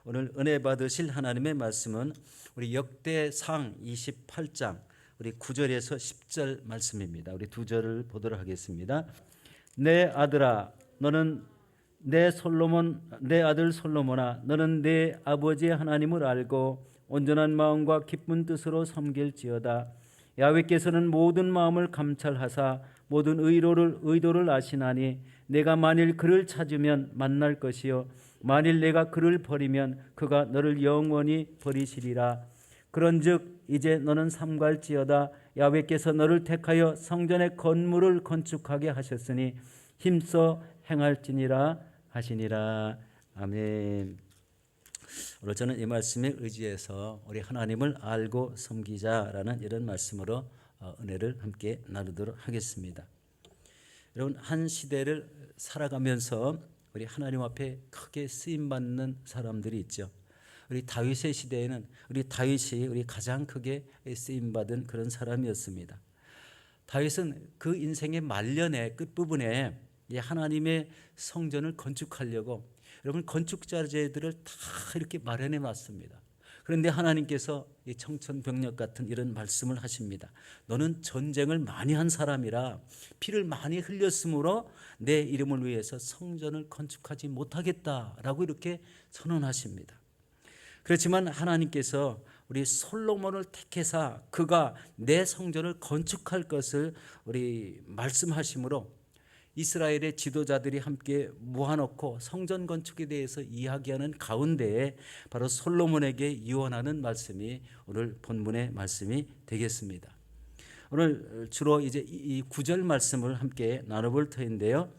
오늘 은혜 받으실 하나님의 말씀은 우리 역대상 28장 우리 9절에서 10절 말씀입니다. 우리 두 절을 보도록 하겠습니다. 내 아들아 너는 내 아들 솔로몬아 너는 내 아버지의 하나님을 알고 온전한 마음과 기쁜 뜻으로 섬길지어다. 야훼께서는 모든 마음을 감찰하사 모든 의도를 아시나니 내가 만일 그를 찾으면 만날 것이요 만일 내가 그를 버리면 그가 너를 영원히 버리시리라. 그런즉 이제 너는 삼갈지어다. 야훼께서 너를 택하여 성전의 건물을 건축하게 하셨으니 힘써 행할지니라 하시니라. 아멘. 오늘 저는 이 말씀에 의지해서 우리 하나님을 알고 섬기자라는 이런 말씀으로 은혜를 함께 나누도록 하겠습니다. 여러분, 한 시대를 살아가면서 우리 하나님 앞에 크게 쓰임받는 사람들이 있죠. 우리 다윗의 시대에는 우리 다윗이 우리 가장 크게 쓰임받은 그런 사람이었습니다. 다윗은 그 인생의 말년의 끝부분에 하나님의 성전을 건축하려고 여러분 건축자재들을 다 이렇게 마련해 놨습니다. 그런데 하나님께서 이 청천벽력 같은 이런 말씀을 하십니다. 너는 전쟁을 많이 한 사람이라 피를 많이 흘렸으므로 내 이름을 위해서 성전을 건축하지 못하겠다라고 이렇게 선언하십니다. 그렇지만 하나님께서 우리 솔로몬을 택해서 그가 내 성전을 건축할 것을 우리 말씀하심으로 이스라엘의 지도자들이 함께 모아놓고 성전 건축에 대해서 이야기하는 가운데에 바로 솔로몬에게 유언하는 말씀이 오늘 본문의 말씀이 되겠습니다. 오늘 주로 이제 이 9절 말씀을 함께 나눠볼 터인데요.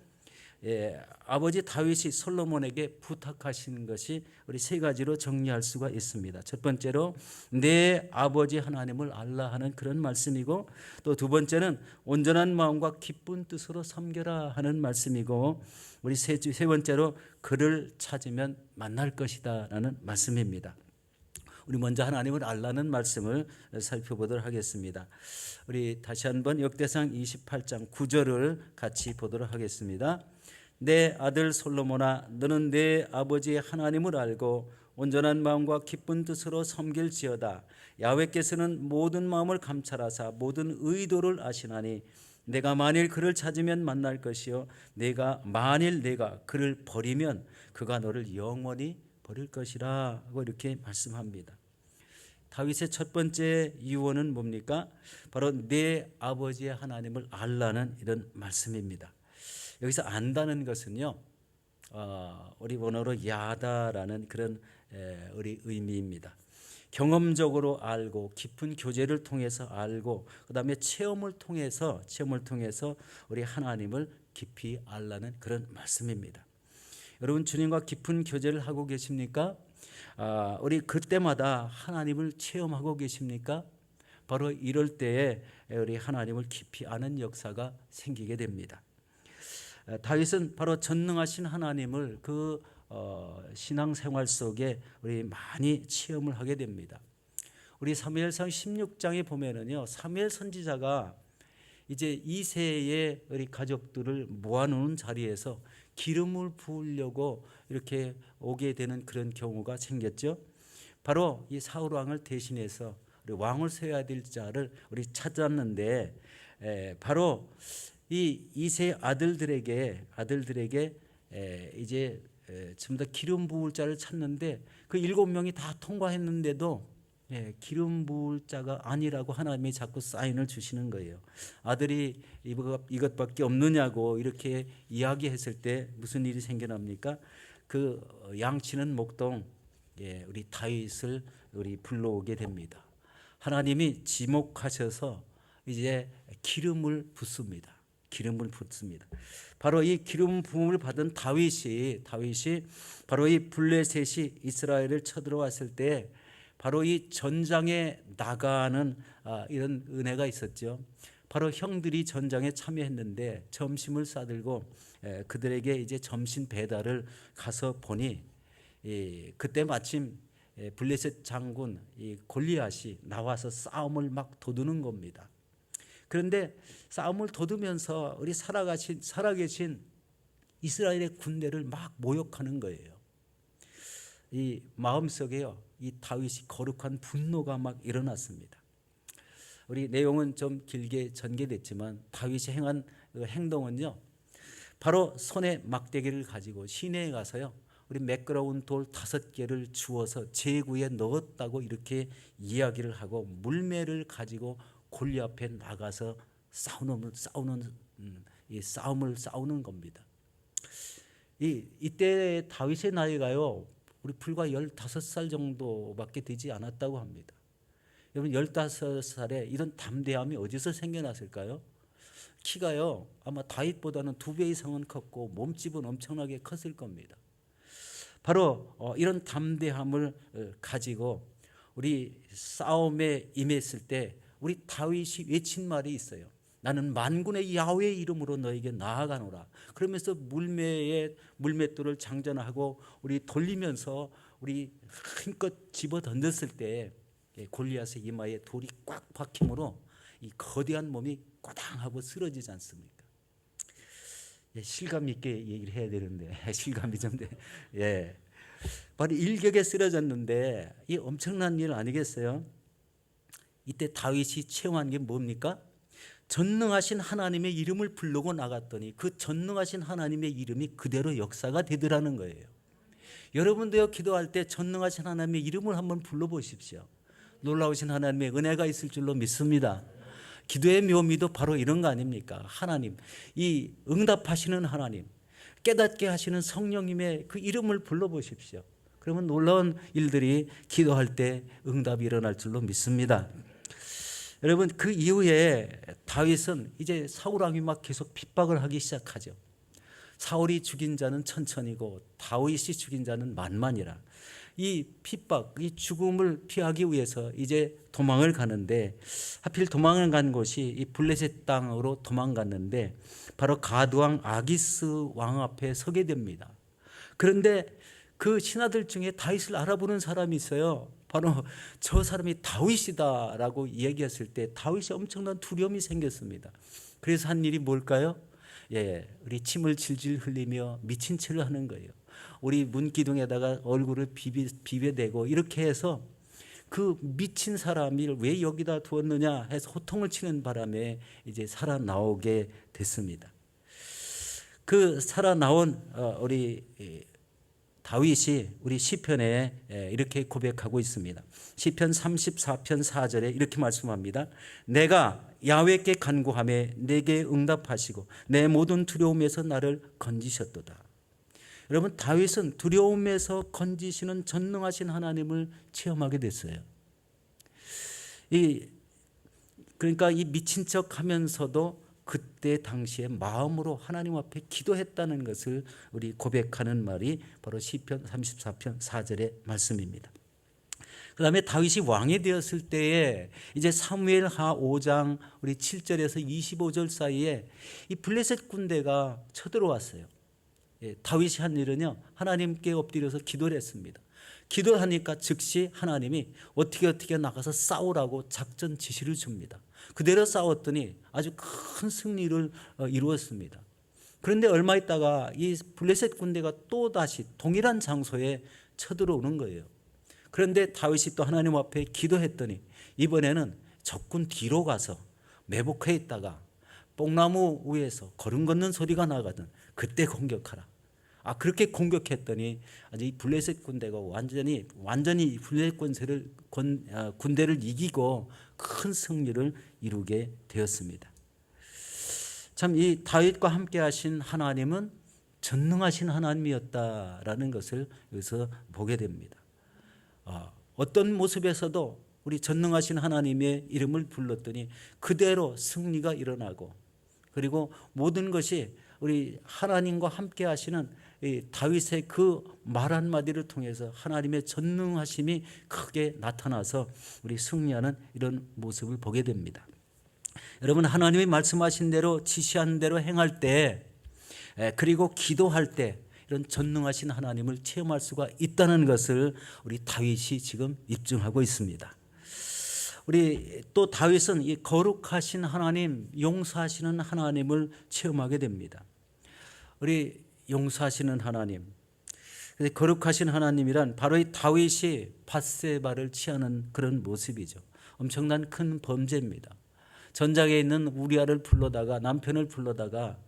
아버지 다윗이 솔로몬에게 부탁하신 것이 우리 세 가지로 정리할 수가 있습니다. 첫 번째로 내 아버지 하나님을 알라 하는 그런 말씀이고, 또 두 번째는 온전한 마음과 기쁜 뜻으로 섬겨라 하는 말씀이고, 우리 세 번째로 그를 찾으면 만날 것이다 라는 말씀입니다. 우리 먼저 하나님을 알라는 말씀을 살펴보도록 하겠습니다. 우리 다시 한번 역대상 28장 9절을 같이 보도록 하겠습니다. 내 아들 솔로몬아 너는 내 아버지의 하나님을 알고 온전한 마음과 기쁜 뜻으로 섬길지어다. 야훼께서는 모든 마음을 감찰하사 모든 의도를 아시나니 내가 만일 그를 찾으면 만날 것이요 만일 내가 그를 버리면 그가 너를 영원히 버릴 것이라 하고 이렇게 말씀합니다. 다윗의 첫 번째 유언은 뭡니까? 바로 내 아버지의 하나님을 알라는 이런 말씀입니다. 여기서 안다는 것은요, 우리 원어로 야다라는 그런 우리 의미입니다. 경험적으로 알고 깊은 교제를 통해서 알고 그다음에 체험을 통해서 우리 하나님을 깊이 알라는 그런 말씀입니다. 여러분, 주님과 깊은 교제를 하고 계십니까? 우리 그때마다 하나님을 체험하고 계십니까? 바로 이럴 때에 우리 하나님을 깊이 아는 역사가 생기게 됩니다. 다윗은 바로 전능하신 하나님을 그 신앙생활 속에 우리 많이 체험을 하게 됩니다. 우리 사무엘상 16장에 보면은요, 사무엘 선지자가 이제 2세의 우리 가족들을 모아놓은 자리에서 기름을 부으려고 이렇게 오게 되는 그런 경우가 생겼죠. 바로 이 사울 왕을 대신해서 우리 왕을 세워야 될 자를 우리 찾았는데, 바로 이 2세 아들들에게 이제 전부 다 기름 부을 자를 찾는데 그 7명이 다 통과했는데도 기름 부을 자가 아니라고 하나님이 자꾸 사인을 주시는 거예요. 아들이 이것밖에 없느냐고 이렇게 이야기했을 때 무슨 일이 생겨납니까? 그 양치는 목동 우리 다윗을 우리 불러오게 됩니다. 하나님이 지목하셔서 이제 기름을 붓습니다. 바로 이 기름 부음을 받은 다윗이 바로 이 블레셋이 이스라엘을 쳐들어왔을 때 바로 이 전장에 나가는 이런 은혜가 있었죠. 바로 형들이 전장에 참여했는데 점심을 싸들고 그들에게 이제 점심 배달을 가서 보니 그때 마침 블레셋 장군 이 골리앗이 나와서 싸움을 막 도두는 겁니다. 그런데 싸움을 도두면서 우리 살아계신 이스라엘의 군대를 막 모욕하는 거예요. 이 마음속에요, 이 다윗이 거룩한 분노가 막 일어났습니다. 우리 내용은 좀 길게 전개됐지만 다윗이 행한 그 행동은요, 바로 손에 막대기를 가지고 시내에 가서요, 우리 매끄러운 돌 5개를 주워서 제구에 넣었다고 이렇게 이야기를 하고 물매를 가지고 골리앗 앞에 나가서 싸움을 싸우는 겁니다. 이때 다윗의 나이가요, 우리 불과 15살 정도밖에 되지 않았다고 합니다. 여러분 15살에 이런 담대함이 어디서 생겨났을까요? 키가요 아마 다윗보다는 2배 이상은 컸고 몸집은 엄청나게 컸을 겁니다. 바로 이런 담대함을 가지고 우리 싸움에 임했을 때 우리 다윗이 외친 말이 있어요. 나는 만군의 야훼의 이름으로 너에게 나아가노라. 그러면서 물맷돌을 장전하고 우리 돌리면서 우리 힘껏 집어 던졌을 때 골리앗의 이마에 돌이 꽉 박힘으로 이 거대한 몸이 꼬당하고 쓰러지지 않습니까? 실감 있게 얘기를 해야 되는데 실감이 좀 돼. 예, 바로 일격에 쓰러졌는데 이 엄청난 일 아니겠어요? 이때 다윗이 체험한 게 뭡니까? 전능하신 하나님의 이름을 부르고 나갔더니 그 전능하신 하나님의 이름이 그대로 역사가 되더라는 거예요. 여러분도요, 기도할 때 전능하신 하나님의 이름을 한번 불러보십시오. 놀라우신 하나님의 은혜가 있을 줄로 믿습니다. 기도의 묘미도 바로 이런 거 아닙니까? 하나님, 이 응답하시는 하나님, 깨닫게 하시는 성령님의 그 이름을 불러보십시오. 그러면 놀라운 일들이 기도할 때 응답이 일어날 줄로 믿습니다. 여러분, 그 이후에 다윗은 이제 사울 왕이 막 계속 핍박을 하기 시작하죠. 사울이 죽인 자는 천천이고 다윗이 죽인 자는 만만이라. 이 핍박, 이 죽음을 피하기 위해서 이제 도망을 가는데, 하필 도망을 간 곳이 이 블레셋 땅으로 도망갔는데 바로 가드왕 아기스 왕 앞에 서게 됩니다. 그런데 그 신하들 중에 다윗을 알아보는 사람이 있어요. 바로 저 사람이 다윗이다라고 얘기했을 때 다윗이 엄청난 두려움이 생겼습니다. 그래서 한 일이 뭘까요? 우리 침을 질질 흘리며 미친 체를 하는 거예요. 우리 문기둥에다가 얼굴을 비벼대고 이렇게 해서 그 미친 사람을 왜 여기다 두었느냐 해서 호통을 치는 바람에 이제 살아나오게 됐습니다. 그 살아나온 우리 다윗이 우리 시편에 이렇게 고백하고 있습니다. 시편 34편 4절에 이렇게 말씀합니다. 내가 야훼께 간구하며 내게 응답하시고 내 모든 두려움에서 나를 건지셨도다. 여러분, 다윗은 두려움에서 건지시는 전능하신 하나님을 체험하게 됐어요. 그러니까 이 미친 척 하면서도 그때 당시에 마음으로 하나님 앞에 기도했다는 것을 우리 고백하는 말이 바로 시편 34편 4절의 말씀입니다. 그 다음에 다윗이 왕이 되었을 때에 이제 사무엘하 5장 우리 7절에서 25절 사이에 이 블레셋 군대가 쳐들어왔어요. 다윗이 한 일은요, 하나님께 엎드려서 기도를 했습니다. 기도를 하니까 즉시 하나님이 어떻게 나가서 싸우라고 작전 지시를 줍니다. 그대로 싸웠더니 아주 큰 승리를 이루었습니다. 그런데 얼마 있다가 이 블레셋 군대가 또 다시 동일한 장소에 쳐들어오는 거예요. 그런데 다윗이 또 하나님 앞에 기도했더니 이번에는 적군 뒤로 가서 매복해 있다가 뽕나무 위에서 걸음 걷는 소리가 나거든 그때 공격하라. 그렇게 공격했더니 아주 이 블레셋 군대가 완전히 블레셋 군대를 이기고 큰 승리를 이루게 되었습니다. 참 이 다윗과 함께 하신 하나님은 전능하신 하나님이었다라는 것을 여기서 보게 됩니다. 어떤 모습에서도 우리 전능하신 하나님의 이름을 불렀더니 그대로 승리가 일어나고, 그리고 모든 것이 우리 하나님과 함께 하시는 다윗의 그 말 한마디를 통해서 하나님의 전능하심이 크게 나타나서 우리 승리하는 이런 모습을 보게 됩니다. 여러분, 하나님이 말씀하신 대로 지시한 대로 행할 때, 그리고 기도할 때 이런 전능하신 하나님을 체험할 수가 있다는 것을 우리 다윗이 지금 입증하고 있습니다. 우리 또 다윗은 이 거룩하신 하나님, 용서하시는 하나님을 체험하게 됩니다. 우리 용서하시는 하나님, 그래서 거룩하신 하나님이란 바로 이 다윗이 밧세바를 취하는 그런 모습이죠. 엄청난 큰 범죄입니다. 전장에 있는 우리아를 불러다가 남편을 불러다가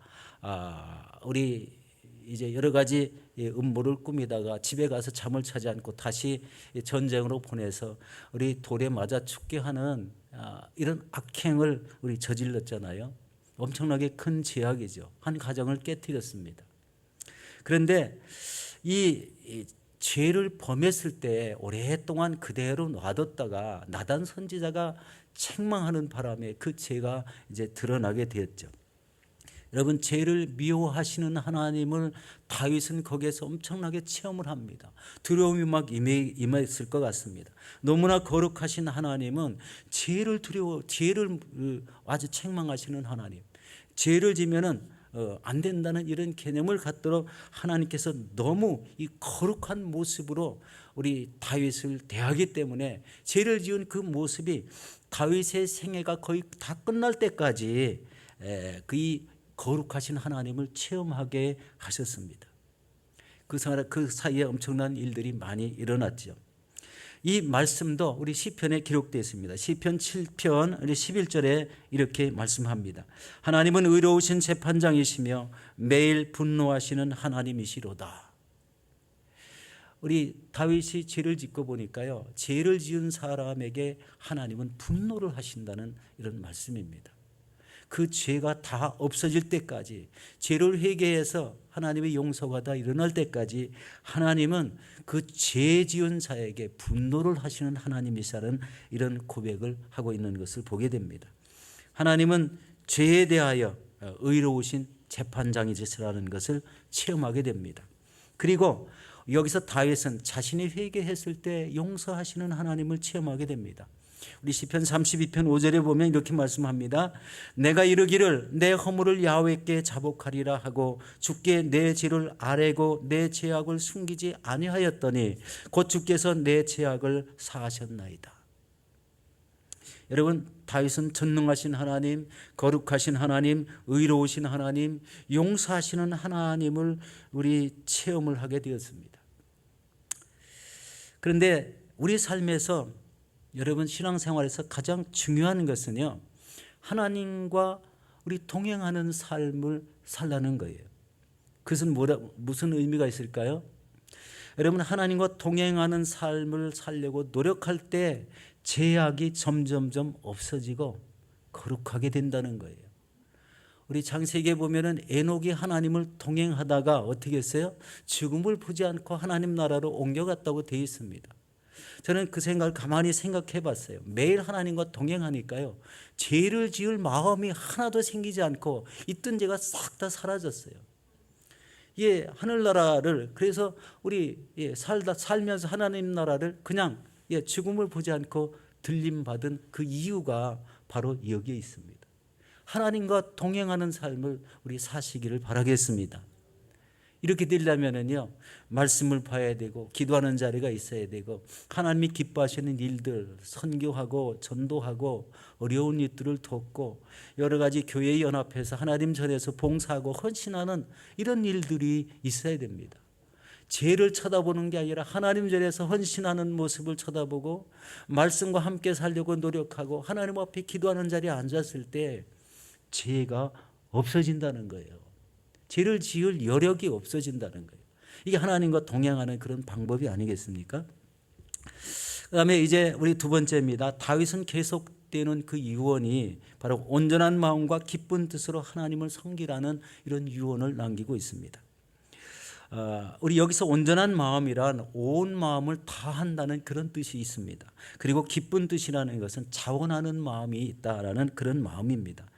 우리 이제 여러 가지 음모를 꾸미다가 집에 가서 잠을 자지 않고 다시 전쟁으로 보내서 우리 돌에 맞아 죽게 하는 이런 악행을 우리 저질렀잖아요. 엄청나게 큰 죄악이죠. 한 가정을 깨뜨렸습니다. 그런데 이 죄를 범했을 때 오랫동안 그대로 놔뒀다가 나단 선지자가 책망하는 바람에 그 죄가 이제 드러나게 되었죠. 여러분, 죄를 미워하시는 하나님을 다윗은 거기에서 엄청나게 체험을 합니다. 두려움이 막 임했을 것 같습니다. 너무나 거룩하신 하나님은 죄를 아주 책망하시는 하나님. 죄를 지면은 안 된다는 이런 개념을 갖도록 하나님께서 너무 이 거룩한 모습으로 우리 다윗을 대하기 때문에 죄를 지은 그 모습이 다윗의 생애가 거의 다 끝날 때까지 그 거룩하신 하나님을 체험하게 하셨습니다. 그 사이에 엄청난 일들이 많이 일어났죠. 이 말씀도 우리 시편에 기록되어 있습니다. 시편 7편 11절에 이렇게 말씀합니다. 하나님은 의로우신 재판장이시며 매일 분노하시는 하나님이시로다. 우리 다윗이 죄를 짓고 보니까요, 죄를 지은 사람에게 하나님은 분노를 하신다는 이런 말씀입니다. 그 죄가 다 없어질 때까지, 죄를 회개해서 하나님의 용서가 다 일어날 때까지 하나님은 그 죄 지은 자에게 분노를 하시는 하나님이시라는 이런 고백을 하고 있는 것을 보게 됩니다. 하나님은 죄에 대하여 의로우신 재판장이시라는 것을 체험하게 됩니다. 그리고 여기서 다윗은 자신이 회개했을 때 용서하시는 하나님을 체험하게 됩니다. 우리 시편 32편 5절에 보면 이렇게 말씀합니다. 내가 이르기를 내 허물을 야훼께 자복하리라 하고 주께 내 죄를 아뢰고 내 죄악을 숨기지 아니하였더니 곧 주께서 내 죄악을 사하셨나이다. 여러분, 다윗은 전능하신 하나님, 거룩하신 하나님, 의로우신 하나님, 용서하시는 하나님을 우리 체험을 하게 되었습니다. 그런데 우리 삶에서, 여러분 신앙생활에서 가장 중요한 것은요, 하나님과 우리 동행하는 삶을 살라는 거예요. 그것은 무슨 의미가 있을까요? 여러분, 하나님과 동행하는 삶을 살려고 노력할 때 죄악이 점점점 없어지고 거룩하게 된다는 거예요. 우리 창세기에 보면은 에녹이 하나님을 동행하다가 어떻게 했어요? 죽음을 보지 않고 하나님 나라로 옮겨갔다고 되어 있습니다. 저는 그 생각을 가만히 생각해 봤어요. 매일 하나님과 동행하니까요, 죄를 지을 마음이 하나도 생기지 않고 있던 죄가 싹 다 사라졌어요. 하늘나라를, 그래서 우리 살면서 하나님 나라를 그냥 죽음을 보지 않고 들림받은 그 이유가 바로 여기에 있습니다. 하나님과 동행하는 삶을 우리 사시기를 바라겠습니다. 이렇게 되려면은요, 말씀을 봐야 되고 기도하는 자리가 있어야 되고 하나님이 기뻐하시는 일들, 선교하고 전도하고 어려운 일들을 돕고 여러 가지 교회 연합해서 하나님 전에서 봉사하고 헌신하는 이런 일들이 있어야 됩니다. 죄를 쳐다보는 게 아니라 하나님 전에서 헌신하는 모습을 쳐다보고 말씀과 함께 살려고 노력하고 하나님 앞에 기도하는 자리에 앉았을 때 죄가 없어진다는 거예요. 죄를 지을 여력이 없어진다는 거예요. 이게 하나님과 동행하는 그런 방법이 아니겠습니까? 그다음에 이제 우리 두 번째입니다. 다윗은 계속되는 그 유언이 바로 온전한 마음과 기쁜 뜻으로 하나님을 섬기라는 이런 유언을 남기고 있습니다. 우리 여기서 온전한 마음이란 온 마음을 다한다는 그런 뜻이 있습니다. 그리고 기쁜 뜻이라는 것은 자원하는 마음이 있다라는 그런 마음입니다.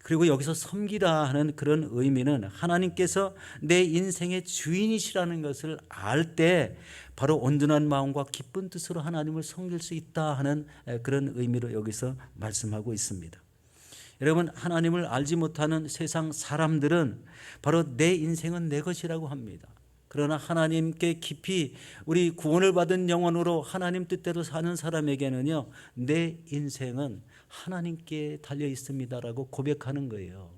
그리고 여기서 섬기라 하는 그런 의미는 하나님께서 내 인생의 주인이시라는 것을 알 때 바로 온전한 마음과 기쁜 뜻으로 하나님을 섬길 수 있다 하는 그런 의미로 여기서 말씀하고 있습니다. 여러분, 하나님을 알지 못하는 세상 사람들은 바로 내 인생은 내 것이라고 합니다. 그러나 하나님께 깊이 우리 구원을 받은 영혼으로 하나님 뜻대로 사는 사람에게는요, 내 인생은 하나님께 달려 있습니다라고 고백하는 거예요.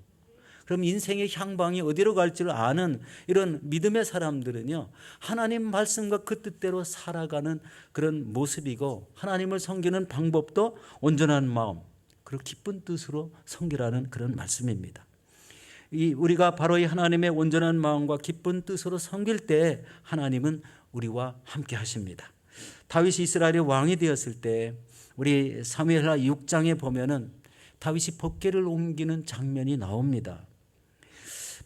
그럼 인생의 향방이 어디로 갈 줄 아는 이런 믿음의 사람들은요, 하나님 말씀과 그 뜻대로 살아가는 그런 모습이고, 하나님을 섬기는 방법도 온전한 마음 그리고 기쁜 뜻으로 섬기라는 그런 말씀입니다. 우리가 바로 이 하나님의 온전한 마음과 기쁜 뜻으로 섬길 때 하나님은 우리와 함께 하십니다. 다윗이 이스라엘의 왕이 되었을 때 우리 사무엘하 6장에 보면은 다윗이 법궤를 옮기는 장면이 나옵니다.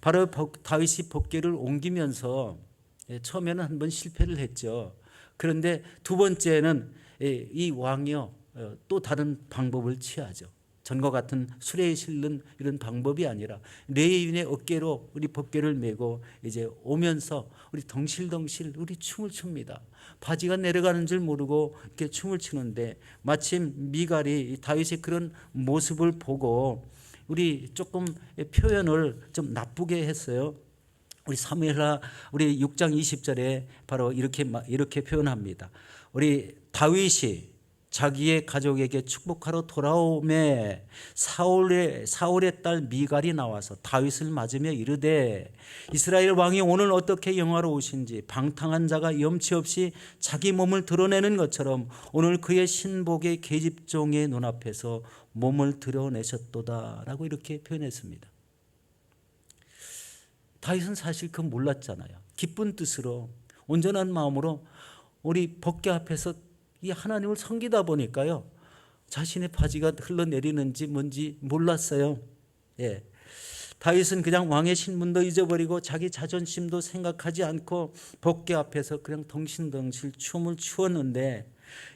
바로 다윗이 법궤를 옮기면서 처음에는 한번 실패를 했죠. 그런데 두 번째는 이 왕이요, 또 다른 방법을 취하죠. 전과 같은 수레에 실는 이런 방법이 아니라 레위인의 어깨로 우리 법궤를 메고 이제 오면서 우리 덩실덩실 우리 춤을 춥니다. 바지가 내려가는 줄 모르고 이렇게 춤을 추는데, 마침 미갈이 다윗의 그런 모습을 보고 우리 조금 표현을 좀 나쁘게 했어요. 우리 사무엘하 우리 6장 20절에 바로 이렇게 표현합니다. 우리 다윗이 자기의 가족에게 축복하러 돌아오매 사울의 딸 미갈이 나와서 다윗을 맞으며 이르되, 이스라엘 왕이 오늘 어떻게 영화로우신지 방탕한 자가 염치 없이 자기 몸을 드러내는 것처럼 오늘 그의 신복의 계집종의 눈앞에서 몸을 드러내셨도다 라고 이렇게 표현했습니다. 다윗은 사실 그건 몰랐잖아요. 기쁜 뜻으로 온전한 마음으로 우리 법궤 앞에서 이 하나님을 섬기다 보니까요, 자신의 바지가 흘러내리는지 뭔지 몰랐어요. 예. 다윗은 그냥 왕의 신분도 잊어버리고 자기 자존심도 생각하지 않고 법궤 앞에서 그냥 덩실덩실 춤을 추었는데,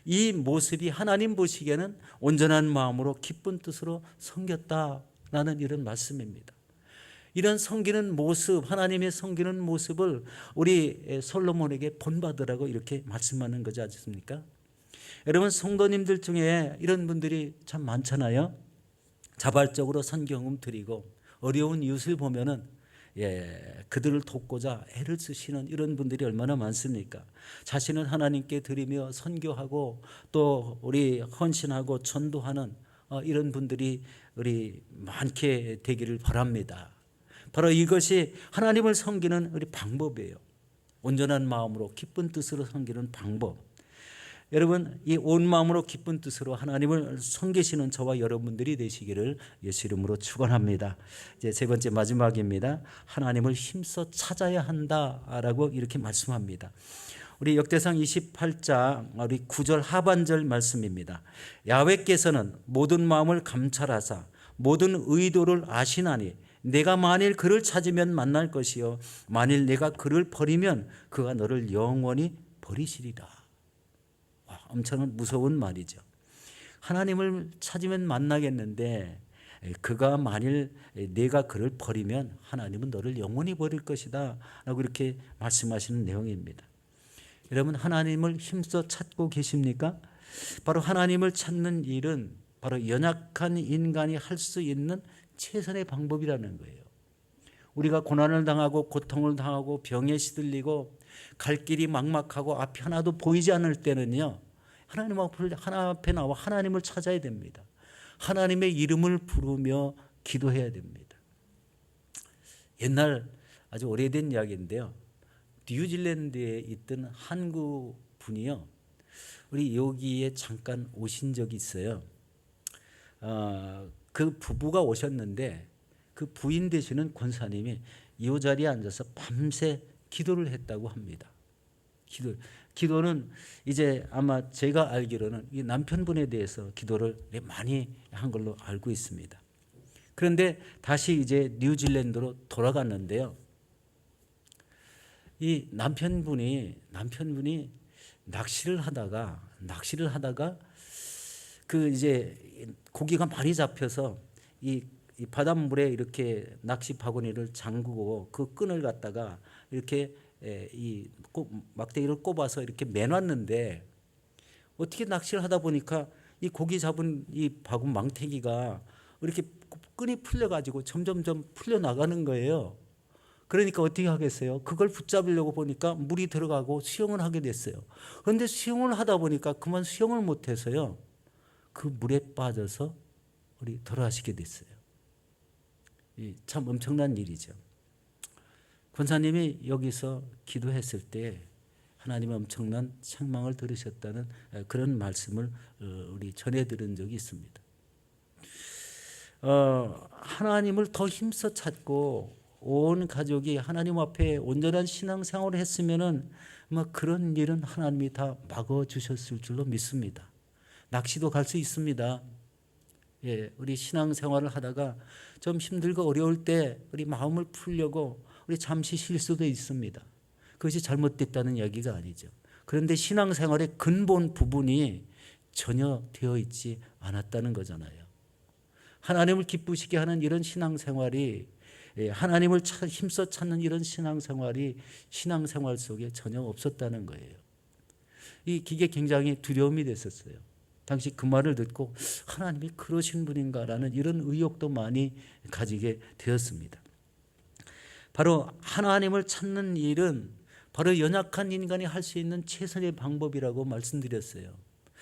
이 모습이 하나님 보시기에는 온전한 마음으로 기쁜 뜻으로 섬겼다라는 이런 말씀입니다. 이런 섬기는 모습, 하나님의 섬기는 모습을 우리 솔로몬에게 본받으라고 이렇게 말씀하는 거지 않습니까? 여러분, 성도님들 중에 이런 분들이 참 많잖아요. 자발적으로 선경음 드리고 어려운 이웃을 보면은 그들을 돕고자 애를 쓰시는 이런 분들이 얼마나 많습니까? 자신은 하나님께 드리며 선교하고 또 우리 헌신하고 전도하는 이런 분들이 우리 많게 되기를 바랍니다. 바로 이것이 하나님을 섬기는 우리 방법이에요. 온전한 마음으로 기쁜 뜻으로 섬기는 방법. 여러분, 이 온 마음으로 기쁜 뜻으로 하나님을 섬기시는 저와 여러분들이 되시기를 예수 이름으로 축원합니다. 이제 세 번째 마지막입니다. 하나님을 힘써 찾아야 한다라고 이렇게 말씀합니다. 우리 역대상 28장 우리 9절 하반절 말씀입니다. 야훼께서는 모든 마음을 감찰하사 모든 의도를 아시나니 내가 만일 그를 찾으면 만날 것이요 만일 내가 그를 버리면 그가 너를 영원히 버리시리라. 엄청난 무서운 말이죠. 하나님을 찾으면 만나겠는데 그가 만일 내가 그를 버리면 하나님은 너를 영원히 버릴 것이다 라고 이렇게 말씀하시는 내용입니다. 여러분, 하나님을 힘써 찾고 계십니까? 바로 하나님을 찾는 일은 바로 연약한 인간이 할 수 있는 최선의 방법이라는 거예요. 우리가 고난을 당하고 고통을 당하고 병에 시들리고 갈 길이 막막하고 앞이 하나도 보이지 않을 때는요, 하나님 앞에 나와 하나님을 찾아야 됩니다. 하나님의 이름을 부르며 기도해야 됩니다. 옛날 아주 오래된 이야기인데요, 뉴질랜드에 있던 한국 분이요, 우리 여기에 잠깐 오신 적이 있어요. 그 부부가 오셨는데 그 부인 되시는 권사님이 이 자리에 앉아서 밤새 기도를 했다고 합니다. 기도는 이제 아마 제가 알기로는 이 남편분에 대해서 기도를 많이 한 걸로 알고 있습니다. 그런데 다시 이제 뉴질랜드로 돌아갔는데요, 이 남편분이 낚시를 하다가 그 이제 고기가 많이 잡혀서 이 바닷물에 이렇게 낚시 바구니를 잠그고 그 끈을 갖다가 이렇게 이 막대기를 꼽아서 이렇게 매놨는데, 어떻게 낚시를 하다 보니까 이 고기 잡은 이 바구 망태기가 이렇게 끈이 풀려가지고 점점점 풀려 나가는 거예요. 그러니까 어떻게 하겠어요? 그걸 붙잡으려고 보니까 물이 들어가고 수영을 하게 됐어요. 그런데 수영을 하다 보니까 그만 수영을 못해서요, 그 물에 빠져서 우리 돌아가시게 됐어요. 참 엄청난 일이죠. 권사님이 여기서 기도했을 때 하나님의 엄청난 책망을 들으셨다는 그런 말씀을 우리 전해들은 적이 있습니다. 하나님을 더 힘써 찾고 온 가족이 하나님 앞에 온전한 신앙생활을 했으면은 그런 일은 하나님이 다 막아주셨을 줄로 믿습니다. 낚시도 갈 수 있습니다. 예, 우리 신앙생활을 하다가 좀 힘들고 어려울 때 우리 마음을 풀려고 우리 잠시 쉴 수도 있습니다. 그것이 잘못됐다는 이야기가 아니죠. 그런데 신앙생활의 근본 부분이 전혀 되어 있지 않았다는 거잖아요. 하나님을 기쁘시게 하는 이런 신앙생활이, 하나님을 힘써 찾는 이런 신앙생활이 신앙생활 속에 전혀 없었다는 거예요. 이게 굉장히 두려움이 됐었어요. 당시 그 말을 듣고 하나님이 그러신 분인가라는 이런 의혹도 많이 가지게 되었습니다. 바로 하나님을 찾는 일은 바로 연약한 인간이 할 수 있는 최선의 방법이라고 말씀드렸어요.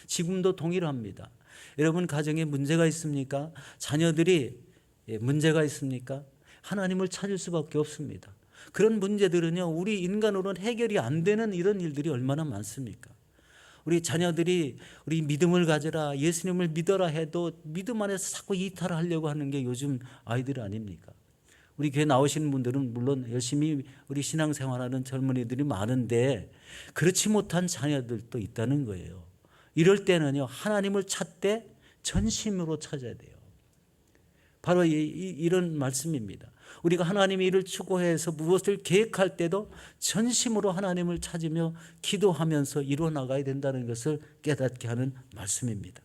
지금도 동일합니다. 여러분 가정에 문제가 있습니까? 자녀들이 문제가 있습니까? 하나님을 찾을 수밖에 없습니다. 그런 문제들은요, 우리 인간으로는 해결이 안 되는 이런 일들이 얼마나 많습니까? 우리 자녀들이 우리 믿음을 가져라, 예수님을 믿어라 해도 믿음 안에서 자꾸 이탈하려고 하는 게 요즘 아이들 아닙니까? 우리 교회 나오시는 분들은 물론 열심히 우리 신앙생활하는 젊은이들이 많은데 그렇지 못한 자녀들도 있다는 거예요. 이럴 때는요, 하나님을 찾되 전심으로 찾아야 돼요. 바로 이런 말씀입니다. 우리가 하나님의 일을 추구해서 무엇을 계획할 때도 전심으로 하나님을 찾으며 기도하면서 이루어나가야 된다는 것을 깨닫게 하는 말씀입니다.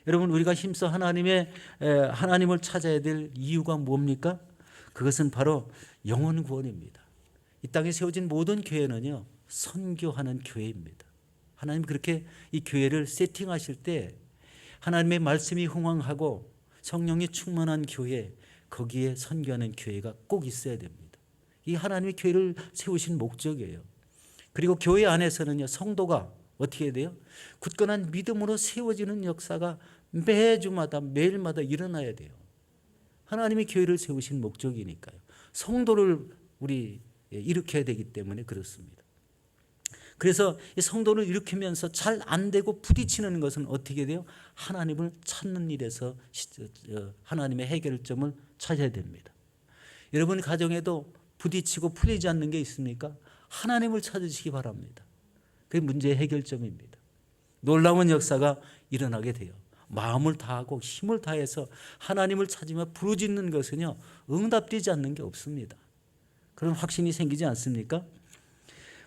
여러분, 우리가 힘써 하나님을 찾아야 될 이유가 뭡니까? 그것은 바로 영혼 구원입니다. 이 땅에 세워진 모든 교회는요, 선교하는 교회입니다. 하나님 그렇게 이 교회를 세팅하실 때 하나님의 말씀이 흥황하고 성령이 충만한 교회, 거기에 선교하는 교회가 꼭 있어야 됩니다. 이 하나님의 교회를 세우신 목적이에요. 그리고 교회 안에서는요, 성도가 어떻게 돼요? 굳건한 믿음으로 세워지는 역사가 매주마다 매일마다 일어나야 돼요. 하나님이 교회를 세우신 목적이니까요. 성도를 우리 일으켜야 되기 때문에 그렇습니다. 그래서 이 성도를 일으키면서 잘 안 되고 부딪히는 것은 어떻게 돼요? 하나님을 찾는 일에서 하나님의 해결점을 찾아야 됩니다. 여러분 가정에도 부딪히고 풀리지 않는 게 있습니까? 하나님을 찾으시기 바랍니다. 그게 문제의 해결점입니다. 놀라운 역사가 일어나게 돼요. 마음을 다하고 힘을 다해서 하나님을 찾으며 부르짖는 것은요, 응답되지 않는 게 없습니다. 그런 확신이 생기지 않습니까?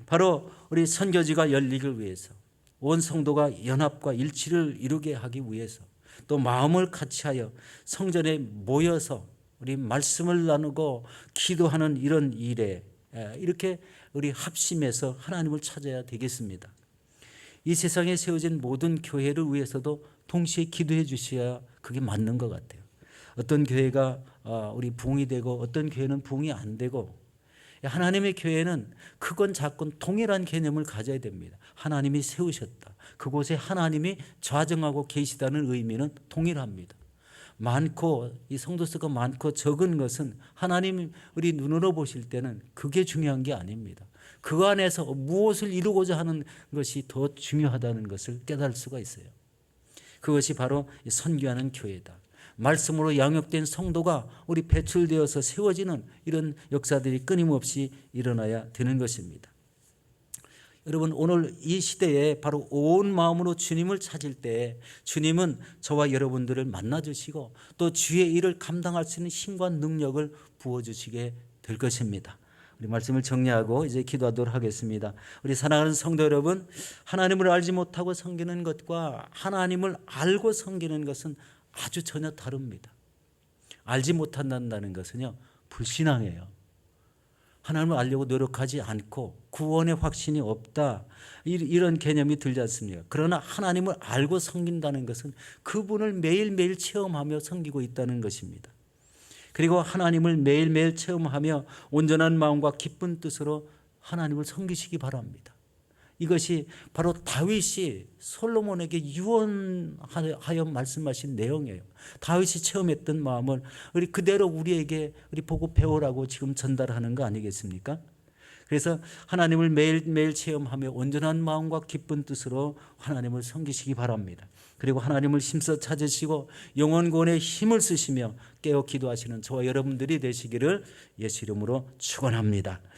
바로 우리 선교지가 열리길 위해서, 온 성도가 연합과 일치를 이루게 하기 위해서, 또 마음을 같이하여 성전에 모여서 우리 말씀을 나누고 기도하는 이런 일에 이렇게 우리 합심해서 하나님을 찾아야 되겠습니다. 이 세상에 세워진 모든 교회를 위해서도 동시에 기도해 주셔야 그게 맞는 것 같아요. 어떤 교회가 우리 부흥이 되고 어떤 교회는 부흥이 안 되고, 하나님의 교회는 크건 작건 동일한 개념을 가져야 됩니다. 하나님이 세우셨다. 그곳에 하나님이 좌정하고 계시다는 의미는 동일합니다. 많고 이 성도 수가 많고 적은 것은 하나님 우리 눈으로 보실 때는 그게 중요한 게 아닙니다. 그 안에서 무엇을 이루고자 하는 것이 더 중요하다는 것을 깨달을 수가 있어요. 그것이 바로 선교하는 교회다. 말씀으로 양육된 성도가 우리 배출되어서 세워지는 이런 역사들이 끊임없이 일어나야 되는 것입니다. 여러분, 오늘 이 시대에 바로 온 마음으로 주님을 찾을 때 주님은 저와 여러분들을 만나주시고 또 주의 일을 감당할 수 있는 힘과 능력을 부어주시게 될 것입니다. 우리 말씀을 정리하고 이제 기도하도록 하겠습니다. 우리 사랑하는 성도 여러분, 하나님을 알지 못하고 섬기는 것과 하나님을 알고 섬기는 것은 아주 전혀 다릅니다. 알지 못한다는 것은요, 불신앙이에요. 하나님을 알려고 노력하지 않고 구원의 확신이 없다, 이런 개념이 들지 않습니까? 그러나 하나님을 알고 섬긴다는 것은 그분을 매일매일 체험하며 섬기고 있다는 것입니다. 그리고 하나님을 매일매일 체험하며 온전한 마음과 기쁜 뜻으로 하나님을 섬기시기 바랍니다. 이것이 바로 다윗이 솔로몬에게 유언하여 말씀하신 내용이에요. 다윗이 체험했던 마음을 그대로 우리에게 보고 배우라고 지금 전달하는 거 아니겠습니까? 그래서 하나님을 매일매일 체험하며 온전한 마음과 기쁜 뜻으로 하나님을 섬기시기 바랍니다. 그리고 하나님을 힘써 찾으시고 영혼구원에 힘을 쓰시며 깨어 기도하시는 저와 여러분들이 되시기를 예수 이름으로 축원합니다.